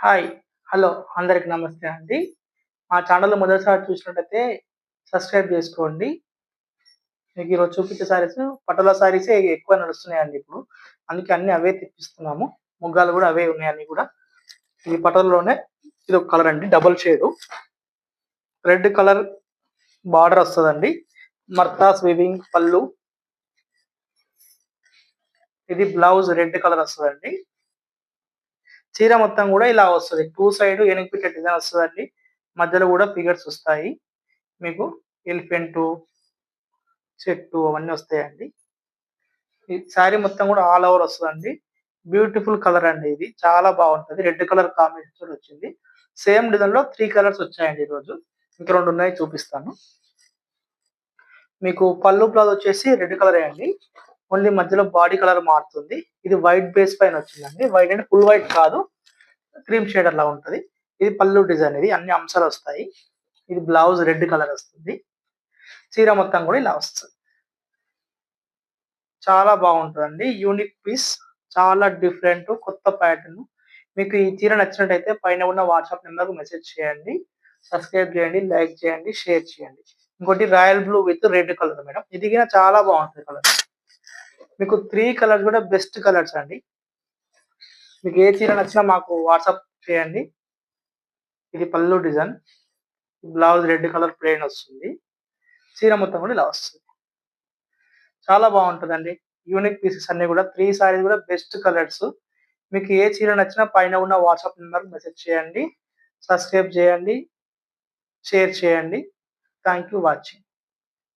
Hi. Hello. అందరికి నమస్తే అండి. మా ఛానెల్‌లో మొదటిసారి చూసినట్టయితే సబ్స్క్రైబ్ జేసుకోండి. మీకు ఈరోజు చూపించే శారీస్ పటోలా శారీసే ఎక్కువ నడుస్తున్నాయండి ఇప్పుడు. అందుకే అన్నీ అవే తెప్పిస్తున్నాము. మొగ్గాలు గూడా అవే ఉన్నాయి అన్నీ గూడా. ఇది పటోలాలోనే ఇదొక కలర్ అండి. Double shade. Red colour border వస్తదండి. మర్తాస్ వీవింగ్ పళ్ళు. ఇది బ్లౌజ్ రెడ్ కలర్ వస్తదండి. చీర మొత్తం గూడా ఇలా వస్తది. 2 సైడ్ ఏనుగు పిట్ట డిజైన్ వస్తదండి. మధ్యలో గూడా ఫిగర్స్ వస్తాయి. మీకు ఎలిఫెంటు, చెట్టు అవన్నీ వస్తాయండి. ఈ శారీ మొత్తం గూడా ఆల్ ఓవర్ వస్తదండి. బ్యూటిఫుల్ కలర్ అండి ఇది. చాలా బావుంటది. రెడ్ కలర్ కాంబినేషన్‌తోని వచ్చింది. సేమ్ డిజైన్‌లో 3 కలర్స్ వచ్చాయండి ఈరోజు. ఇంకా 2 ఉన్నాయి చూపిస్తాను. మీకు పళ్ళు బ్లౌజ్ వచ్చేసి రెడ్ కలరే అండి. ఓన్లీ మధ్యలో బాడీ కలర్ మారుతుంది. ఇది వైట్ బేస్ పైన వచ్చిందండి. వైట్ అంటే ఫుల్ వైట్ కాదు. క్రీమ్ షేడర్ లాగా ఉంటది. ఇది పళ్ళు డిజైన్ ఇది. అన్ని అంశాలొస్తాయి. ఇది బ్లౌజ్ రెడ్ కలర్ వస్తుంది. చీర మొత్తం గూడా ఇలా వస్తది. చాలా బావుంటదండి. Unique piece. చాలా డిఫరెంట్ కొత్త ప్యాటర్న్. మీకు ఈ చీర నచ్చినట్టయితే పైన ఉన్న వాట్సాప్ నంబర్‌కి మెసేజ్ చేయండి. సబ్స్క్రైబ్ చేయండి, లైక్ చేయండి, షేర్ చేయండి. ఇంకోటి royal blue with red colour madam. ఇది గిన చాలా బావుంటది కలర్. మీకు 3 కలర్స్ గూడా బెస్ట్ కలర్స్ అండి. మీకు ఏ చీర నచ్చినా మాకు వాట్సాప్ చేయండి. ఇది పళ్ళు design. Blouse red colour plain వస్తుంది. చీర మొత్తం కూడా ఇలా వస్తుంది. చాలా బావుంటదండి. యూనిక్ పీసెస్ అన్నీ గూడా 3 సారీస్ గూడా బెస్ట్ కలర్స్. మీకు ఏ చీర నచ్చినా పైన ఉన్న వాట్సాప్ నంబర్‌కి మెసేజ్ చేయండి. సబ్స్క్రైబ్ చేయండి. షేర్ చేయండి. Thank you watching.